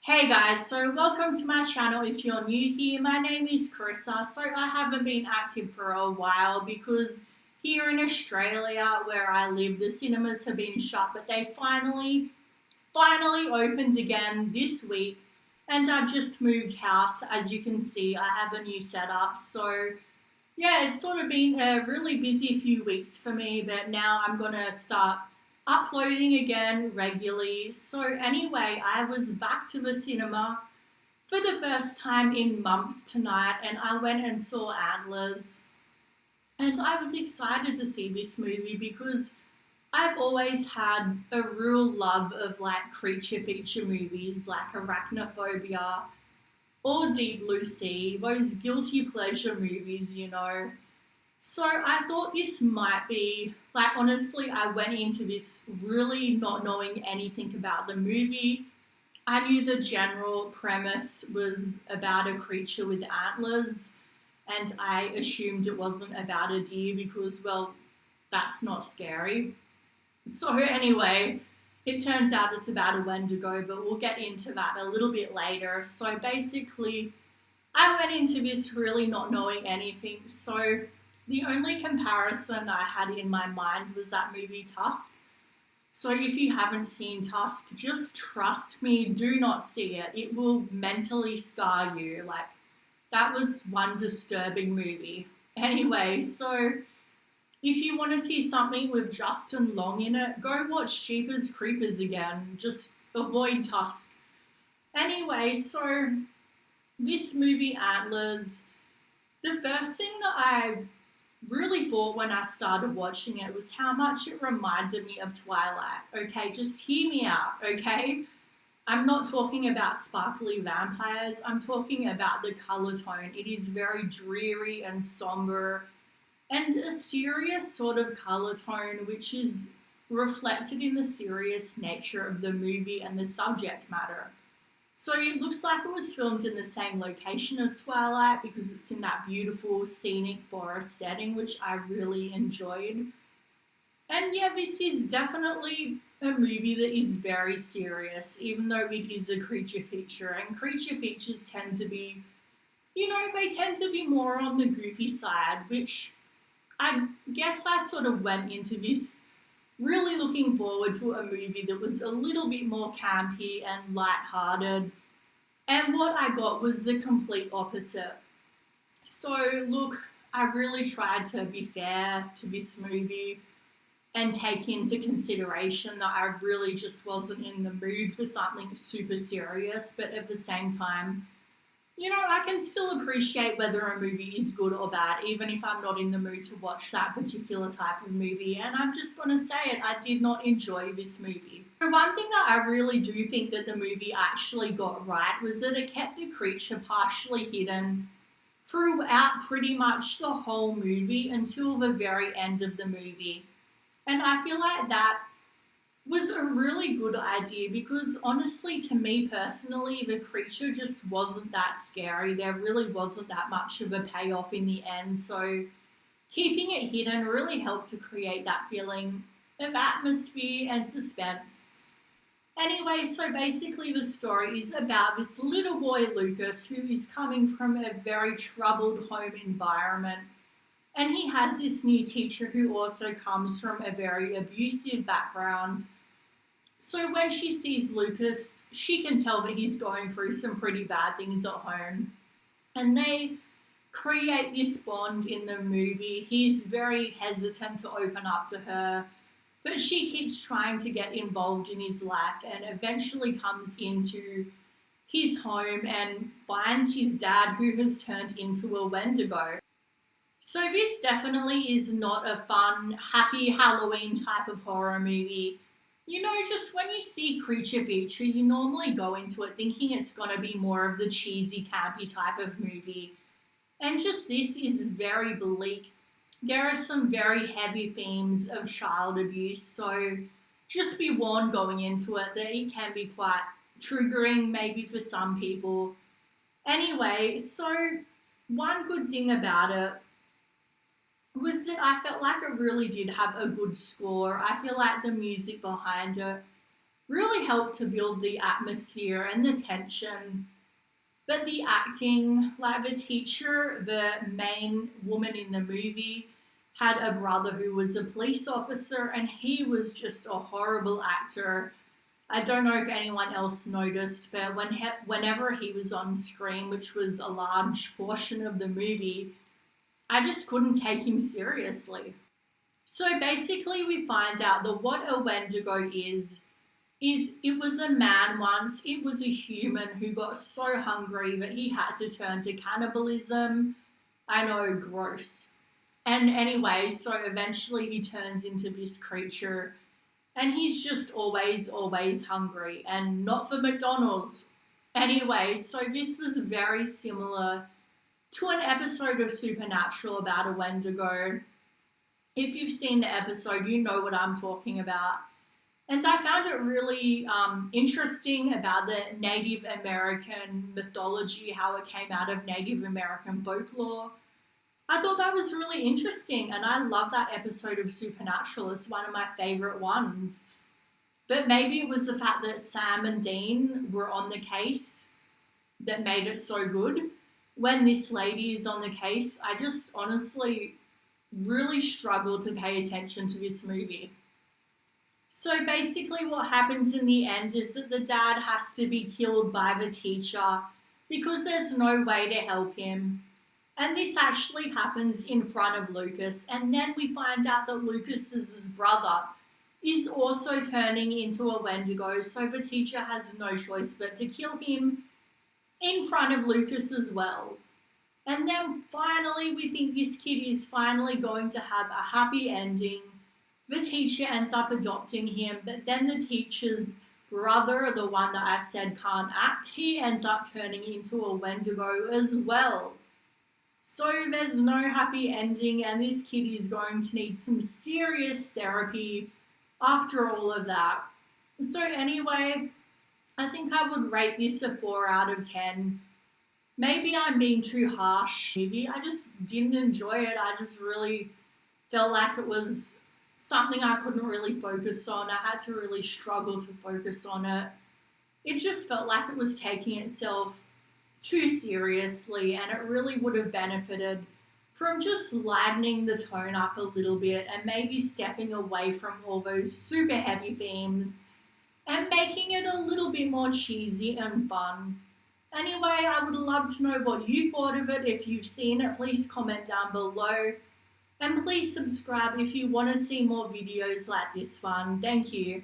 Hey guys, so welcome to my channel. If you're new here, my name is Carissa. So I haven't been active for a while because here in Australia where I live, the cinemas have been shut, but they finally opened again this week. And I've just moved house. As you can see, I have a new setup. So yeah, it's sort of been a really busy few weeks for me, but now I'm gonna start uploading again regularly. So, anyway, I was back to the cinema for the first time in months tonight, and I went and saw Antlers. And I was excited to see this movie because I've always had a real love of like creature feature movies like Arachnophobia or Deep Blue Sea, those guilty pleasure movies. So I thought this might be like honestly, I went into this really not knowing anything about the movie. I knew the general premise was about a creature with antlers, and I assumed it wasn't about a deer because, well, that's not scary. So, anyway, it turns out it's about a Wendigo, but we'll get into that a little bit later. So, basically, I went into this really not knowing anything. So, the only comparison I had in my mind was that movie Tusk. So, if you haven't seen Tusk, just trust me, do not see it. It will mentally scar you. Like, that was one disturbing movie. Anyway, so if you want to see something with Justin Long in it, go watch Jeepers Creepers again. Just avoid Tusk. Anyway, so this movie Antlers, the first thing that I really thought when I started watching it was how much it reminded me of Twilight. Okay, just hear me out, okay? I'm not talking about sparkly vampires, I'm talking about the colour tone. It is very dreary and somber and a serious sort of colour tone, which is reflected in the serious nature of the movie and the subject matter. So it looks like it was filmed in the same location as Twilight because it's in that beautiful scenic forest setting, which I really enjoyed. And yeah, this is definitely a movie that is very serious, even though it is a creature feature. And creature features tend to be, they tend to be more on the goofy side, which I guess I sort of went into this really looking forward to a movie that was a little bit more campy and light-hearted. And what I got was the complete opposite. So, look, I really tried to be fair to this movie and take into consideration that I really just wasn't in the mood for something super serious, but at the same time, I can still appreciate whether a movie is good or bad, even if I'm not in the mood to watch that particular type of movie. And I'm just going to say it, I did not enjoy this movie. The one thing that I really do think that the movie actually got right was that it kept the creature partially hidden throughout pretty much the whole movie until the very end of the movie. And I feel like that was a really good idea because honestly, to me personally, the creature just wasn't that scary. There really wasn't that much of a payoff in the end. So keeping it hidden really helped to create that feeling of atmosphere and suspense. Anyway, so basically, the story is about this little boy, Lucas, who is coming from a very troubled home environment. And he has this new teacher who also comes from a very abusive background. So when she sees Lucas, she can tell that he's going through some pretty bad things at home. And they create this bond in the movie. He's very hesitant to open up to her, but she keeps trying to get involved in his life and eventually comes into his home and finds his dad, who has turned into a Wendigo. So this definitely is not a fun, happy Halloween type of horror movie. Just when you see Creature Feature, you normally go into it thinking it's going to be more of the cheesy, campy type of movie. And just this is very bleak. There are some very heavy themes of child abuse, so just be warned going into it that it can be quite triggering maybe for some people. Anyway, so one good thing about it was that I felt like it really did have a good score. I feel like the music behind it really helped to build the atmosphere and the tension. But the acting, like the teacher, the main woman in the movie, had a brother who was a police officer and he was just a horrible actor. I don't know if anyone else noticed, but whenever he was on screen, which was a large portion of the movie, I just couldn't take him seriously. So basically, we find out that what a Wendigo is it was a man once, it was a human who got so hungry that he had to turn to cannibalism. I know, gross. And anyway, so eventually he turns into this creature and he's just always hungry and not for McDonald's. Anyway, so this was very similar to an episode of Supernatural about a Wendigo. If you've seen the episode, you know what I'm talking about. And I found it really interesting about the Native American mythology, how it came out of Native American folklore. I thought that was really interesting, and I love that episode of Supernatural. It's one of my favorite ones. But maybe it was the fact that Sam and Dean were on the case that made it so good. When this lady is on the case, I just honestly really struggle to pay attention to this movie. So basically, what happens in the end is that the dad has to be killed by the teacher because there's no way to help him. And this actually happens in front of Lucas. And then we find out that Lucas's brother is also turning into a Wendigo. So the teacher has no choice but to kill him in front of Lucas as well. And then finally, we think this kid is finally going to have a happy ending. The teacher ends up adopting him, but then the teacher's brother, the one that I said can't act, he ends up turning into a Wendigo as well. So there's no happy ending, and this kid is going to need some serious therapy after all of that. So anyway, I think I would rate this a 4 out of 10. Maybe I'm being too harsh. Maybe I just didn't enjoy it. I just really felt like it was something I couldn't really focus on. I had to really struggle to focus on it. It just felt like it was taking itself too seriously, and it really would have benefited from just lightening the tone up a little bit and maybe stepping away from all those super heavy themes and making it a little bit more cheesy and fun. Anyway, I would love to know what you thought of it. If you've seen it, please comment down below. And please subscribe if you want to see more videos like this one. Thank you.